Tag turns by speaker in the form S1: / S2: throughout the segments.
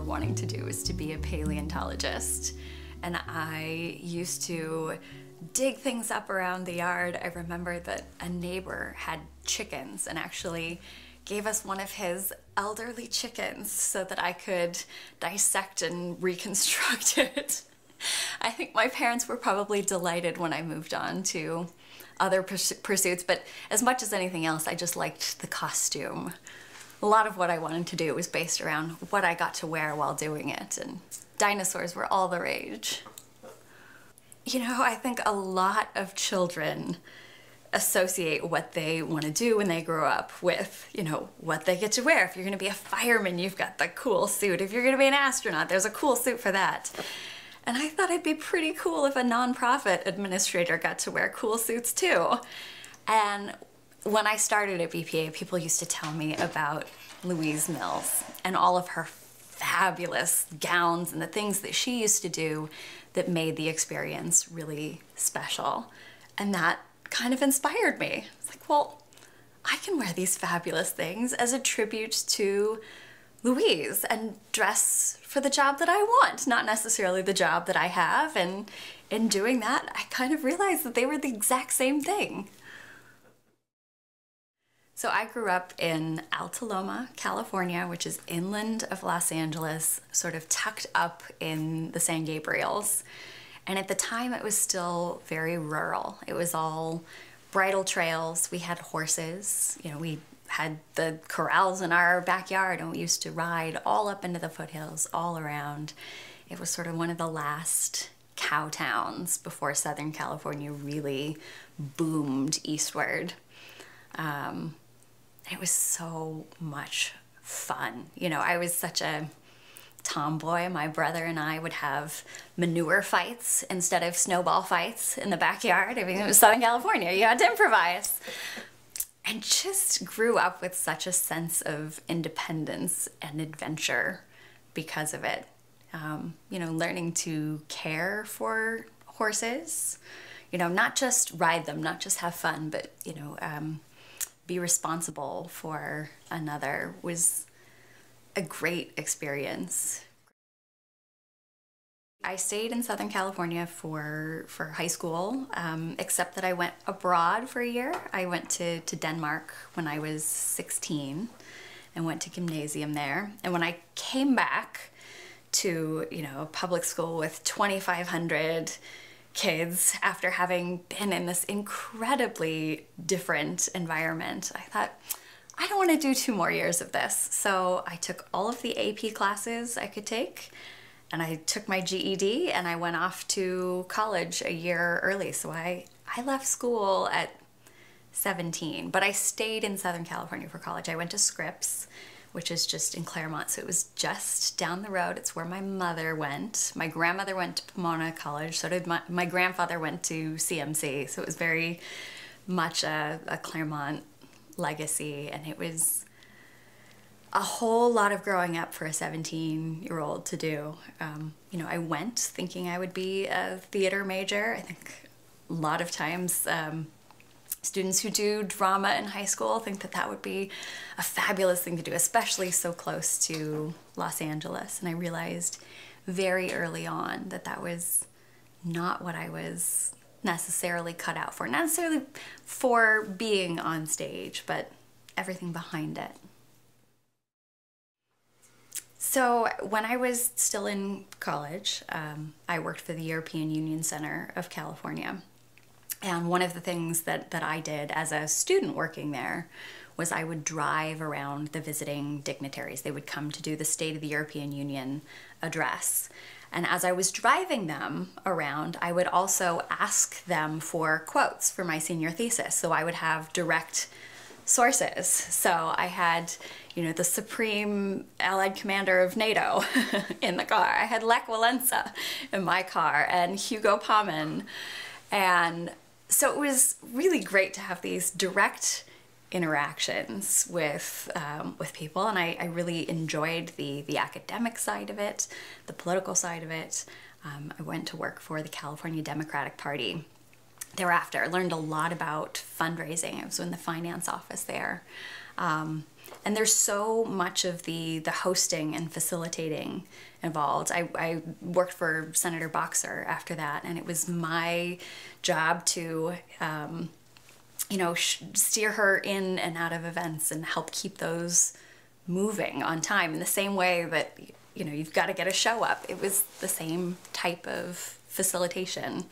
S1: wanting to do was to be a paleontologist. And I used to dig things up around the yard. I remember that a neighbor had chickens and actually gave us one of his elderly chickens so that I could dissect and reconstruct it. I think my parents were probably delighted when I moved on to other pursuits, but as much as anything else, I just liked the costume. A lot of what I wanted to do was based around what I got to wear while doing it, and dinosaurs were all the rage. You know, I think a lot of children associate what they want to do when they grow up with, you know, what they get to wear. If you're going to be a fireman, you've got the cool suit. If you're going to be an astronaut, there's a cool suit for that. And I thought it'd be pretty cool if a nonprofit administrator got to wear cool suits too. And when I started at BPA, people used to tell me about Louise Mills and all of her fabulous gowns and the things that she used to do that made the experience really special. And that kind of inspired me. It's like, well, I can wear these fabulous things as a tribute to Louise and dress for the job that I want, not necessarily the job that I have. And in doing that, I kind of realized that they were the exact same thing. So I grew up in Altaloma, California, which is inland of Los Angeles, sort of tucked up in the San Gabriels. And at the time it was still very rural. It was all bridle trails. We had horses. You know, we had the corrals in our backyard and we used to ride all up into the foothills, all around. It was sort of one of the last cow towns before Southern California really boomed eastward. It was so much fun. You know, I was such a tomboy. My brother and I would have manure fights instead of snowball fights in the backyard. I mean, it was Southern California. You had to improvise. And just grew up with such a sense of independence and adventure because of it. You know, learning to care for horses, you know, not just ride them, not just have fun, but, you know, be responsible for another was a great experience. I stayed in Southern California for high school, except that I went abroad for a year. I went to Denmark when I was 16 and went to gymnasium there. And when I came back to, you know, public school with 2,500 kids after having been in this incredibly different environment, I thought, I don't want to do 2 more years of this. So I took all of the AP classes I could take, and I took my GED and I went off to college a year early. So I left school at 17, but I stayed in Southern California for college. I went to Scripps, which is just in Claremont, so it was just down the road. It's where my mother went. My grandmother went to Pomona College, so did my grandfather went to CMC, so it was very much a Claremont legacy, and it was a whole lot of growing up for a 17-year-old to do. You know, I went thinking I would be a theater major. I think a lot of times students who do drama in high school think that that would be a fabulous thing to do, especially so close to Los Angeles. And I realized very early on that that was not what I was necessarily cut out for. Not necessarily for being on stage, but everything behind it. So when I was still in college, I worked for the European Union Center of California. And one of the things that I did as a student working there was I would drive around the visiting dignitaries. They would come to do the State of the European Union address. And as I was driving them around, I would also ask them for quotes for my senior thesis. So I would have direct sources. So I had, you know, the Supreme Allied Commander of NATO in the car. I had Lech Walesa in my car and Hugo Paumann. And so it was really great to have these direct interactions with people, and I really enjoyed the academic side of it, the political side of it. I went to work for the California Democratic Party. Thereafter, I learned a lot about fundraising. I was in the finance office there. And there's so much of the hosting and facilitating involved. I worked for Senator Boxer after that, and it was my job to, steer her in and out of events and help keep those moving on time in the same way that, you've got to get a show up. It was the same type of facilitation.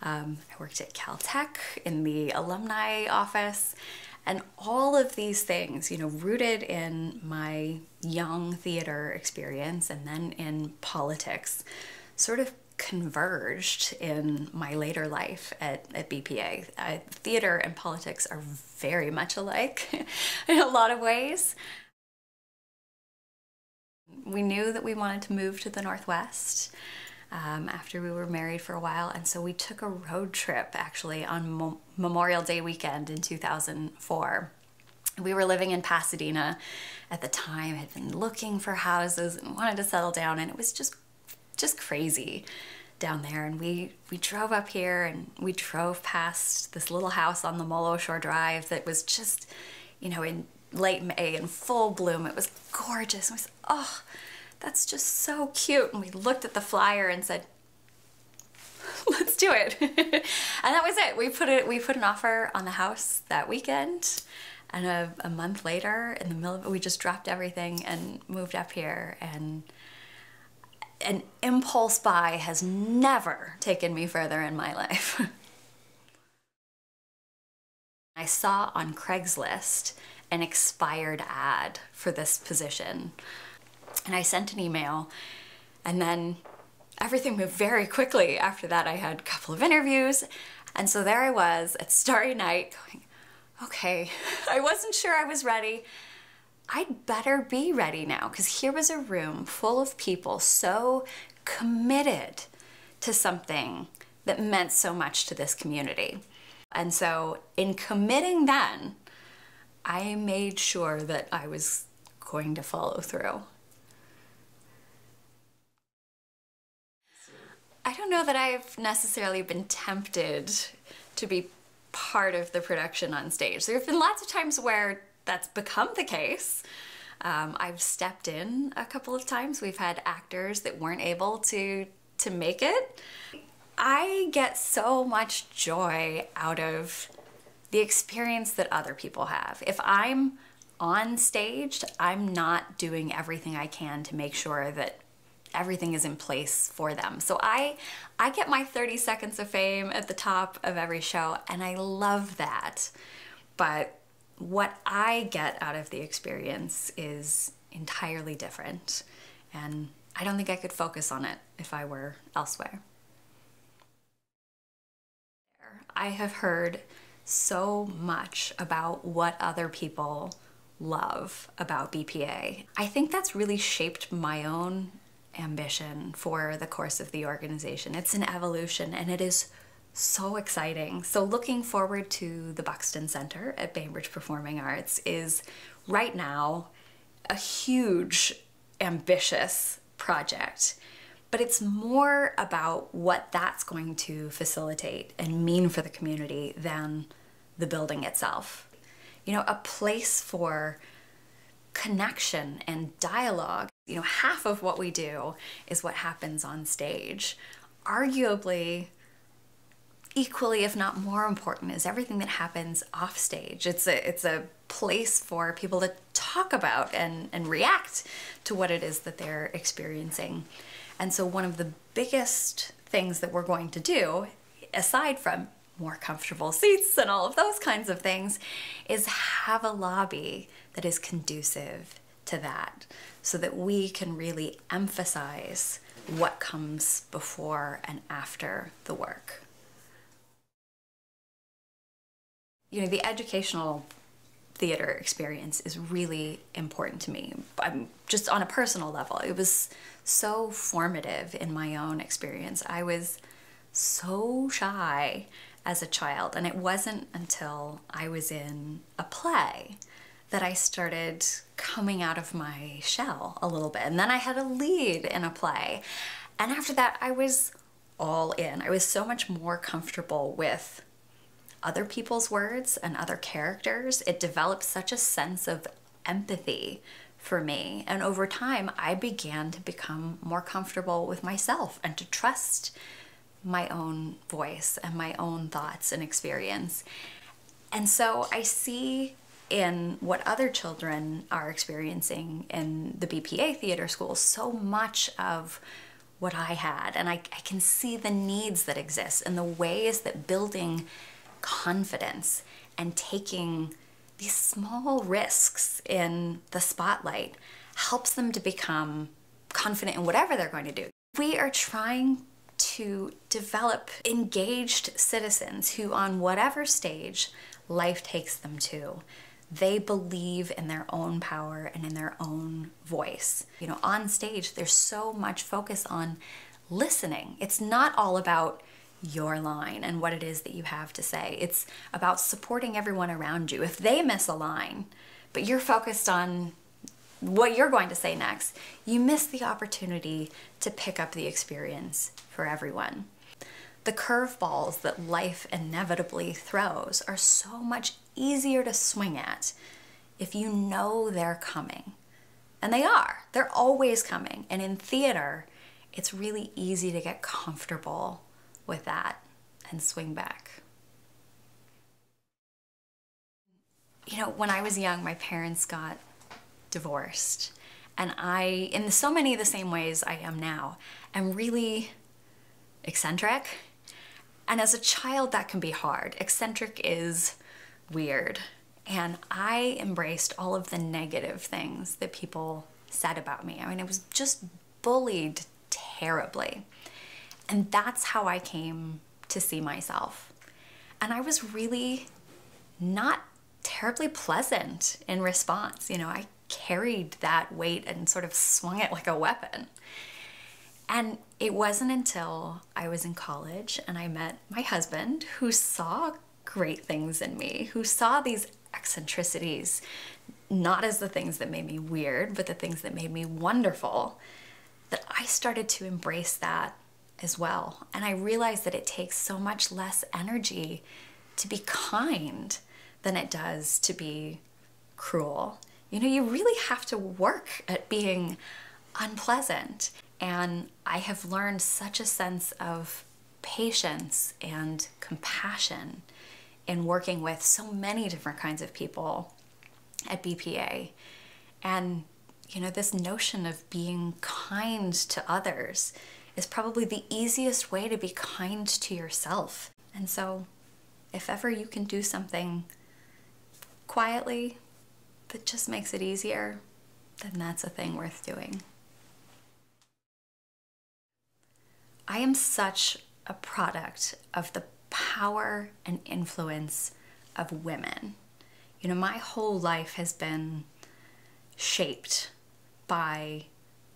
S1: I worked at Caltech in the alumni office, and all of these things, rooted in my young theater experience and then in politics, sort of converged in my later life at BPA. Theater and politics are very much alike in a lot of ways. We knew that we wanted to move to the Northwest after we were married for a while, and so we took a road trip actually on Memorial Day weekend in 2004. We were living in Pasadena at the time, had been looking for houses and wanted to settle down, and it was just crazy down there. And we drove up here, and we drove past this little house on the Molo Shore Drive that was just, in late May in full bloom. It was gorgeous. And we said, oh, that's just so cute. And we looked at the flyer and said, let's do it. And that was it. We put an offer on the house that weekend, and a month later, in the middle of it, we just dropped everything and moved up here. And an impulse buy has never taken me further in my life. I saw on Craigslist an expired ad for this position, and I sent an email, and then everything moved very quickly. After that, I had a couple of interviews, and so there I was at Starry Night going, okay, I wasn't sure I was ready. I'd better be ready now, because here was a room full of people so committed to something that meant so much to this community. And so in committing then, I made sure that I was going to follow through. I don't know that I've necessarily been tempted to be part of the production on stage. There have been lots of times where that's become the case. I've stepped in a couple of times. We've had actors that weren't able to make it. I get so much joy out of the experience that other people have. If I'm on stage, I'm not doing everything I can to make sure that everything is in place for them. So I get my 30 seconds of fame at the top of every show, and I love that. But what I get out of the experience is entirely different, and I don't think I could focus on it if I were elsewhere. I have heard so much about what other people love about BPA. I think that's really shaped my own ambition for the course of the organization. It's an evolution, and it is so exciting. So looking forward to the Buxton Center at Bainbridge Performing Arts is right now a huge, ambitious project. But it's more about what that's going to facilitate and mean for the community than the building itself. A place for connection and dialogue. Half of what we do is what happens on stage. Arguably, equally, if not more important, is everything that happens off stage. It's a place for people to talk about and react to what it is that they're experiencing. And so one of the biggest things that we're going to do, aside from more comfortable seats and all of those kinds of things, is have a lobby that is conducive to that, so that we can really emphasize what comes before and after the work. The educational theater experience is really important to me. Just on a personal level, it was so formative in my own experience. I was so shy as a child, and it wasn't until I was in a play that I started coming out of my shell a little bit. And then I had a lead in a play. And after that, I was all in. I was so much more comfortable with other people's words and other characters. It developed such a sense of empathy for me. And over time, I began to become more comfortable with myself and to trust my own voice and my own thoughts and experience. And so I see in what other children are experiencing in the BPA theater school so much of what I had. And I can see the needs that exist and the ways that building confidence and taking these small risks in the spotlight helps them to become confident in whatever they're going to do. We are trying to develop engaged citizens who, on whatever stage life takes them to, they believe in their own power and in their own voice. You know, on stage, there's so much focus on listening. It's not all about your line and what it is that you have to say. It's about supporting everyone around you. If they miss a line, but you're focused on what you're going to say next, you miss the opportunity to pick up the experience for everyone. The curveballs that life inevitably throws are so much easier to swing at if you know they're coming. And they are. They're always coming. And in theater, it's really easy to get comfortable with that and swing back. You know, when I was young, my parents got divorced. And I, in so many of the same ways I am now, am really eccentric. And as a child, that can be hard. Eccentric is weird. And I embraced all of the negative things that people said about me. I mean, I was just bullied terribly. And that's how I came to see myself. And I was really not terribly pleasant in response. You know, I carried that weight and sort of swung it like a weapon. And it wasn't until I was in college and I met my husband, who saw great things in me, who saw these eccentricities, not as the things that made me weird, but the things that made me wonderful, that I started to embrace that as well. And I realized that it takes so much less energy to be kind than it does to be cruel. You know, you really have to work at being unpleasant. And I have learned such a sense of patience and compassion in working with so many different kinds of people at BPA. And, you know, this notion of being kind to others is probably the easiest way to be kind to yourself. And so if ever you can do something quietly that just makes it easier, then that's a thing worth doing. I am such a product of the power and influence of women. You know, my whole life has been shaped by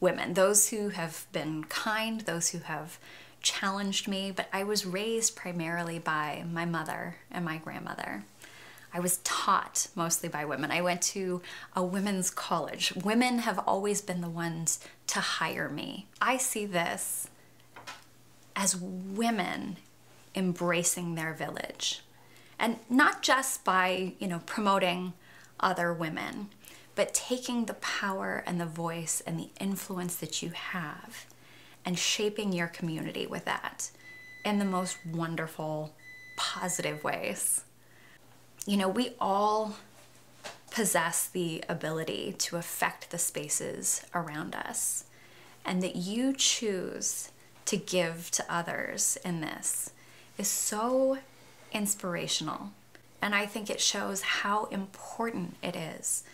S1: women, those who have been kind, those who have challenged me, but I was raised primarily by my mother and my grandmother. I was taught mostly by women. I went to a women's college. Women have always been the ones to hire me. I see this as women embracing their village. And not just by, you know, promoting other women, but taking the power and the voice and the influence that you have and shaping your community with that in the most wonderful, positive ways. You know, we all possess the ability to affect the spaces around us, and that you choose to give to others in this is so inspirational. And I think it shows how important it is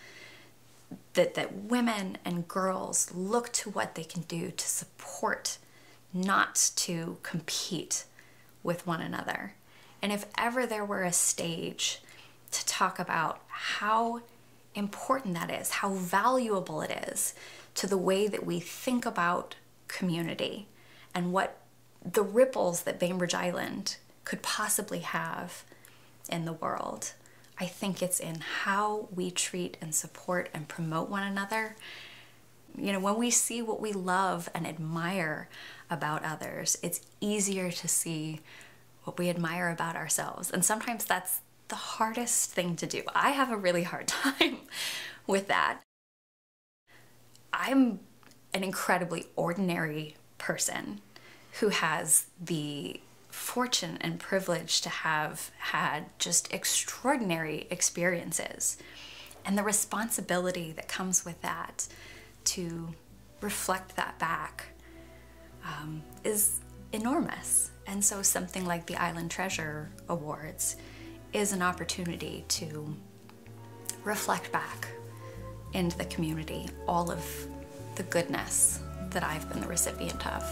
S1: that women and girls look to what they can do to support, not to compete with one another. And if ever there were a stage to talk about how important that is, how valuable it is to the way that we think about community and what the ripples that Bainbridge Island could possibly have in the world, I think it's in how we treat and support and promote one another. You know, when we see what we love and admire about others, it's easier to see what we admire about ourselves. And sometimes that's the hardest thing to do. I have a really hard time with that. I'm an incredibly ordinary person who has the fortune and privilege to have had just extraordinary experiences, and the responsibility that comes with that to reflect that back is enormous. And so something like the Island Treasure Awards is an opportunity to reflect back into the community all of the goodness that I've been the recipient of.